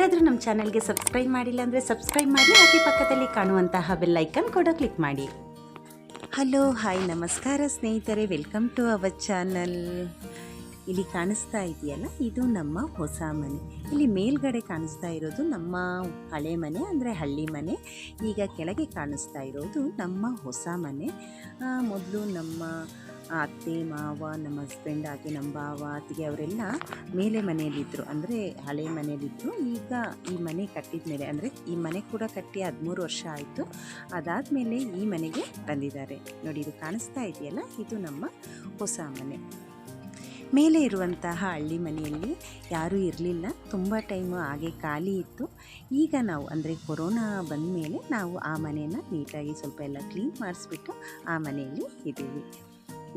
ಯಾರಾದರೂ ನಮ್ಮ ಚಾನಲ್ಗೆ ಸಬ್ಸ್ಕ್ರೈಬ್ ಮಾಡಿಲ್ಲ ಅಂದರೆ ಸಬ್ಸ್ಕ್ರೈಬ್ ಮಾಡಿ, ಹಾಗೆ ಪಕ್ಕದಲ್ಲಿ ಕಾಣುವಂತಹ ಬೆಲ್ ಐಕನ್ ಕೂಡ ಕ್ಲಿಕ್ ಮಾಡಿ. ಹಲೋ ಹಾಯ್ ನಮಸ್ಕಾರ ಸ್ನೇಹಿತರೆ, ವೆಲ್ಕಮ್ ಟು ಅವರ್ ಚಾನಲ್. ಇಲ್ಲಿ ಕಾಣಿಸ್ತಾ ಇದೆಯಲ್ಲ, ಇದು ನಮ್ಮ ಹೊಸ ಮನೆ. ಇಲ್ಲಿ ಮೇಲ್ಗಡೆ ಕಾಣಿಸ್ತಾ ಇರೋದು ನಮ್ಮ ಹಳೆ ಮನೆ, ಅಂದರೆ ಹಳ್ಳಿ ಮನೆ. ಈಗ ಕೆಳಗೆ ಕಾಣಿಸ್ತಾ ಇರೋದು ನಮ್ಮ ಹೊಸ ಮನೆ. ಮೊದಲು ನಮ್ಮ ಅತ್ತೆ ಮಾವ, ನಮ್ಮ ಹಸ್ಬೆಂಡ್, ಹಾಗೆ ನಮ್ಮ ಭಾವ ಅತ್ತಿಗೆ ಅವರೆಲ್ಲ ಮೇಲೆ ಮನೆಯಲ್ಲಿದ್ದರು, ಅಂದರೆ ಹಳೆ ಮನೆಯಲ್ಲಿದ್ದರು. ಈಗ ಈ ಮನೆ ಕಟ್ಟಿದ ಮೇಲೆ, ಅಂದರೆ ಈ ಮನೆ ಕೂಡ ಕಟ್ಟಿ 13 ವರ್ಷ ಆಯಿತು. ಅದಾದಮೇಲೆ ಈ ಮನೆಗೆ ಬಂದಿದ್ದಾರೆ. ನೋಡಿ, ಇದು ಕಾಣಿಸ್ತಾ ಇದೆಯಲ್ಲ, ಇದು ನಮ್ಮ ಹೊಸ ಮನೆ. ಮೇಲೆ ಇರುವಂತಹ ಹಳ್ಳಿ ಮನೆಯಲ್ಲಿ ಯಾರೂ ಇರಲಿಲ್ಲ, ತುಂಬ ಟೈಮು ಹಾಗೆ ಖಾಲಿ ಇತ್ತು. ಈಗ ನಾವು, ಅಂದರೆ ಕೊರೋನಾ ಬಂದ ಮೇಲೆ ನಾವು ಆ ಮನೆಯನ್ನು ನೀಟಾಗಿ ಸ್ವಲ್ಪ ಎಲ್ಲ ಕ್ಲೀನ್ ಮಾಡಿಸ್ಬಿಟ್ಟು ಆ ಮನೆಯಲ್ಲಿ ಇದ್ದೀವಿ.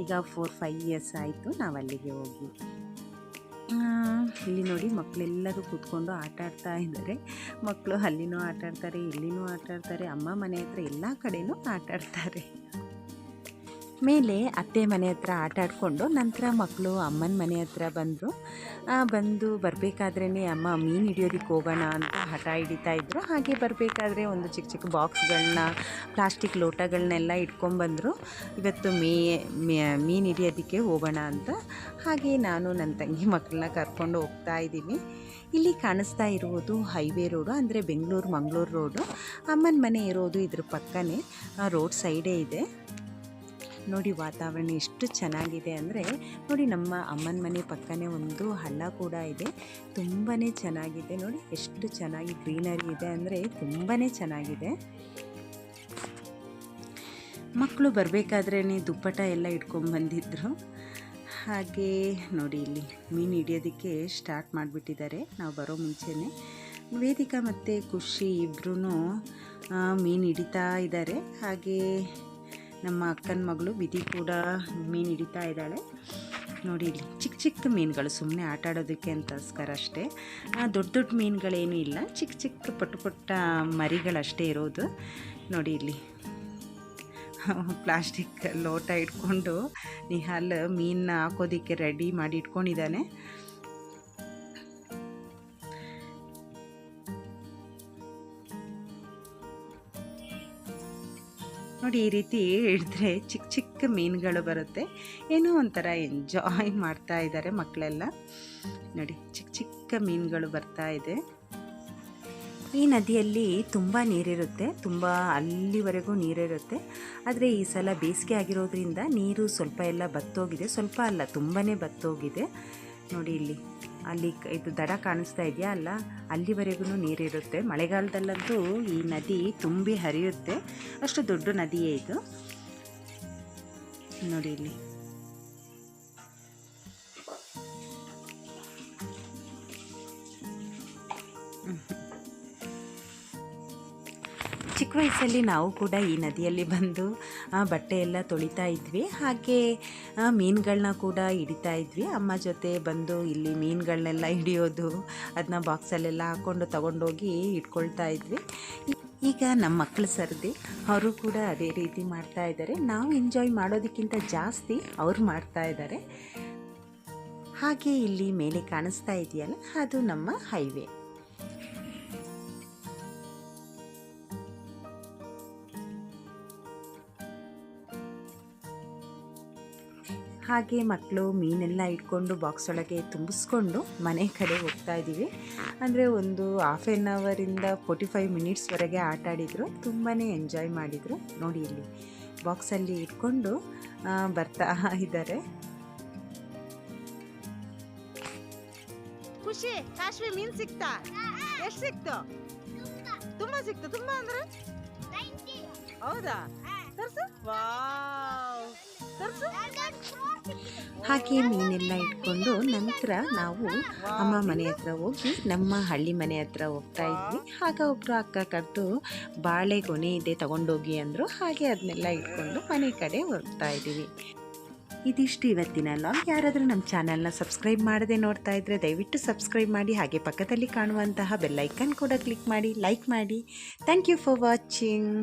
ಈಗ 4-5 ಇಯರ್ಸ್ ಆಯಿತು ನಾವು ಅಲ್ಲಿಗೆ ಹೋಗಿ. ಇಲ್ಲಿ ನೋಡಿ, ಮಕ್ಕಳೆಲ್ಲರೂ ಕೂತ್ಕೊಂಡು ಆಟ ಆಡ್ತಾ ಇದ್ದಾರೆ. ಮಕ್ಕಳು ಅಲ್ಲಿನೂ ಆಟ ಆಡ್ತಾರೆ, ಇಲ್ಲಿನೂ ಆಟ ಆಡ್ತಾರೆ, ಅಮ್ಮ ಮನೆ ಹತ್ರ ಎಲ್ಲ ಕಡೆಯೂ ಆಟ ಆಡ್ತಾರೆ. ಮೇಲೆ ಅತ್ತೆ ಮನೆ ಹತ್ರ ಆಟ ಆಡಿಕೊಂಡು ನಂತರ ಮಕ್ಕಳು ಅಮ್ಮನ ಮನೆ ಹತ್ರ ಬಂದು ಬರಬೇಕಾದ್ರೇ ಅಮ್ಮ ಮೀನು ಹಿಡಿಯೋದಕ್ಕೆ ಹೋಗೋಣ ಅಂತ ಹಠ ಹಿಡಿತಾ ಇದ್ದರು. ಹಾಗೆ ಬರಬೇಕಾದ್ರೆ ಒಂದು ಚಿಕ್ಕ ಚಿಕ್ಕ ಬಾಕ್ಸ್ಗಳನ್ನ, ಪ್ಲಾಸ್ಟಿಕ್ ಲೋಟಗಳನ್ನೆಲ್ಲ ಇಟ್ಕೊಂಡ್ಬಂದರು. ಇವತ್ತು ಮೀನು ಹಿಡಿಯೋದಕ್ಕೆ ಹೋಗೋಣ ಅಂತ. ಹಾಗೆ ನಾನು ನನ್ನ ತಂಗಿ ಮಕ್ಕಳನ್ನ ಕರ್ಕೊಂಡು ಹೋಗ್ತಾ ಇದ್ದೀವಿ. ಇಲ್ಲಿ ಕಾಣಿಸ್ತಾ ಇರುವುದು ಹೈವೇ ರೋಡು, ಅಂದರೆ ಬೆಂಗಳೂರು ಮಂಗಳೂರು ರೋಡು. ಅಮ್ಮನ ಮನೆ ಇರೋದು ಇದ್ರ ಪಕ್ಕನೇ, ರೋಡ್ ಸೈಡೇ ಇದೆ. ನೋಡಿ, ವಾತಾವರಣ ಎಷ್ಟು ಚೆನ್ನಾಗಿದೆ ಅಂದರೆ, ನೋಡಿ ನಮ್ಮ ಅಮ್ಮನ ಮನೆ ಪಕ್ಕನೇ ಒಂದು ಹಳ್ಳ ಕೂಡ ಇದೆ. ತುಂಬಾ ಚೆನ್ನಾಗಿದೆ. ನೋಡಿ ಎಷ್ಟು ಚೆನ್ನಾಗಿ ಗ್ರೀನರಿ ಇದೆ ಅಂದರೆ ತುಂಬಾ ಚೆನ್ನಾಗಿದೆ. ಮಕ್ಕಳು ಬರಬೇಕಾದ್ರೇ ದುಪ್ಪಟ ಎಲ್ಲ ಇಟ್ಕೊಂಡು ಬಂದಿದ್ದರು. ಹಾಗೆ ನೋಡಿ, ಇಲ್ಲಿ ಮೀನು ಹಿಡಿಯೋದಕ್ಕೆ ಸ್ಟಾರ್ಟ್ ಮಾಡಿಬಿಟ್ಟಿದ್ದಾರೆ ನಾವು ಬರೋ ಮುಂಚೆನೇ. ವೇದಿಕಾ ಮತ್ತು ಖುಷಿ ಇಬ್ಬರೂ ಮೀನು ಹಿಡಿತಾ ಇದ್ದಾರೆ. ಹಾಗೆ ನಮ್ಮ ಅಕ್ಕನ ಮಗಳು ವಿಧಿ ಕೂಡ ಮೀನು ಹಿಡಿತಾ ಇದ್ದಾಳೆ. ನೋಡಿ, ಇಲ್ಲಿ ಚಿಕ್ಕ ಚಿಕ್ಕ ಮೀನುಗಳು, ಸುಮ್ಮನೆ ಆಟ ಆಡೋದಕ್ಕೆ ಅಂತಸ್ಕರ ಅಷ್ಟೇ. ದೊಡ್ಡ ದೊಡ್ಡ ಮೀನುಗಳೇನೂ ಇಲ್ಲ, ಚಿಕ್ಕ ಚಿಕ್ಕ ಪುಟ್ಟ ಮರಿಗಳಷ್ಟೇ ಇರೋದು. ನೋಡಿ, ಇಲ್ಲಿ ಪ್ಲಾಸ್ಟಿಕ್ ಲೋಟ ಇಟ್ಕೊಂಡು ನಿಹಾಲ್ ಮೀನನ್ನ ಹಾಕೋದಕ್ಕೆ ರೆಡಿ ಮಾಡಿ ಇಟ್ಕೊಂಡಿದ್ದಾನೆ. ನೋಡಿ, ಈ ರೀತಿ ಹಿಡಿದ್ರೆ ಚಿಕ್ಕ ಚಿಕ್ಕ ಮೀನುಗಳು ಬರುತ್ತೆ. ಏನೋ ಒಂಥರ ಎಂಜಾಯ್ ಮಾಡ್ತಾ ಇದ್ದಾರೆ ಮಕ್ಕಳೆಲ್ಲ. ನೋಡಿ, ಚಿಕ್ಕ ಚಿಕ್ಕ ಮೀನುಗಳು ಬರ್ತಾ ಇದೆ. ಈ ನದಿಯಲ್ಲಿ ತುಂಬ ನೀರಿರುತ್ತೆ, ತುಂಬ ಅಲ್ಲಿವರೆಗೂ ನೀರಿರುತ್ತೆ. ಆದರೆ ಈ ಸಲ ಬೇಸಿಗೆ ಆಗಿರೋದ್ರಿಂದ ನೀರು ಸ್ವಲ್ಪ ಎಲ್ಲ ಬತ್ತೋಗಿದೆ. ಸ್ವಲ್ಪ ಅಲ್ಲ, ತುಂಬಾ ಬತ್ತೋಗಿದೆ. ನೋಡಿ, ಅಲ್ಲಿ ಇದು ದಡ ಕಾಣಿಸ್ತಾ ಇದೆಯಾ ಅಲ್ಲ, ಅಲ್ಲಿವರೆಗೂ ನೀರಿರುತ್ತೆ. ಮಳೆಗಾಲದಲ್ಲಂತೂ ಈ ನದಿ ತುಂಬಿ ಹರಿಯುತ್ತೆ, ಅಷ್ಟು ದೊಡ್ಡ ನದಿಯೇ ಇದು. ನೋಡಿ, ಇಲ್ಲಿ ಚಿಕ್ಕ ವಯಸ್ಸಲ್ಲಿ ನಾವು ಕೂಡ ಈ ನದಿಯಲ್ಲಿ ಬಂದು ಬಟ್ಟೆ ಎಲ್ಲ ತೊಳಿತಾ ಇದ್ವಿ. ಹಾಗೆ ಮೀನುಗಳನ್ನ ಕೂಡ ಹಿಡಿತಾ ಇದ್ವಿ. ಅಮ್ಮ ಜೊತೆ ಬಂದು ಇಲ್ಲಿ ಮೀನುಗಳನ್ನೆಲ್ಲ ಹಿಡಿಯೋದು, ಅದನ್ನ ಬಾಕ್ಸಲ್ಲೆಲ್ಲ ಹಾಕ್ಕೊಂಡು ತಗೊಂಡೋಗಿ ಇಟ್ಕೊಳ್ತಾ ಇದ್ವಿ. ಈಗ ನಮ್ಮ ಮಕ್ಕಳು ಸರ್ದಿ ಅವರು ಕೂಡ ಅದೇ ರೀತಿ ಮಾಡ್ತಾ ಇದ್ದಾರೆ. ನಾವು ಎಂಜಾಯ್ ಮಾಡೋದಕ್ಕಿಂತ ಜಾಸ್ತಿ ಅವ್ರು ಮಾಡ್ತಾ ಇದ್ದಾರೆ. ಹಾಗೆ ಇಲ್ಲಿ ಮೇಲೆ ಕಾಣಿಸ್ತಾ ಇದೆಯಲ್ಲ, ಅದು ನಮ್ಮ ಹೈವೇ. ಹಾಗೆ ಮಕ್ಕಳು ಮೀನೆಲ್ಲ ಇಟ್ಕೊಂಡು ಬಾಕ್ಸ್ ಒಳಗೆ ತುಂಬಿಸ್ಕೊಂಡು ಮನೆ ಕಡೆ ಹೋಗ್ತಾ ಇದ್ದೀವಿ. ಅಂದರೆ ಒಂದು 1/2 ಅವರಿಂದ 45 ಮಿನಿಟ್ಸ್ವರೆಗೆ ಆಟ ಆಡಿದರು. ತುಂಬಾ ಎಂಜಾಯ್ ಮಾಡಿದರು. ನೋಡಿ, ಇಲ್ಲಿ ಬಾಕ್ಸಲ್ಲಿ ಇಟ್ಕೊಂಡು ಬರ್ತಾ ಇದ್ದಾರೆ. ಖುಷಿ, ಕಾಶ್ಮೀರ್ ಮೀನು ಸಿಕ್ತಾ? ಎಷ್ಟು ಸಿಕ್ತು? ತುಂಬ ಸಿಕ್ತು. ತುಂಬ ಅಂದ್ರೆ ಹೌದಾ? ತರ್ಸು. ವಾವ್, ತರ್ಸು. ಹಾಗೆ ಮೀನೆಲ್ಲ ಇಟ್ಕೊಂಡು ನಂತರ ನಾವು ಅಮ್ಮ ಮನೆ ಹತ್ರ ಹೋಗಿ ನಮ್ಮ ಹಳ್ಳಿ ಮನೆ ಹತ್ರ ಹೋಗ್ತಾ ಇದ್ವಿ. ಆಗ ಒಬ್ಬರು ಅಕ್ಕ ಕರೆದು ಬಾಳೆಗೊನೆ ಇದೆ ತಗೊಂಡೋಗಿ ಅಂದರು. ಹಾಗೆ ಅದನ್ನೆಲ್ಲ ಇಟ್ಕೊಂಡು ಮನೆ ಕಡೆ ಹೋಗ್ತಾ ಇದ್ದೀವಿ. ಇದಿಷ್ಟು ಇವತ್ತಿನ ಲಾಗ್. ಯಾರಾದರೂ ನಮ್ಮ ಚಾನಲ್ನ ಸಬ್ಸ್ಕ್ರೈಬ್ ಮಾಡದೆ ನೋಡ್ತಾ ಇದ್ದರೆ ದಯವಿಟ್ಟು ಸಬ್ಸ್ಕ್ರೈಬ್ ಮಾಡಿ, ಹಾಗೆ ಪಕ್ಕದಲ್ಲಿ ಕಾಣುವಂತಹ ಬೆಲ್ ಐಕನ್ ಕೂಡ ಕ್ಲಿಕ್ ಮಾಡಿ, ಲೈಕ್ ಮಾಡಿ. Thank you for watching.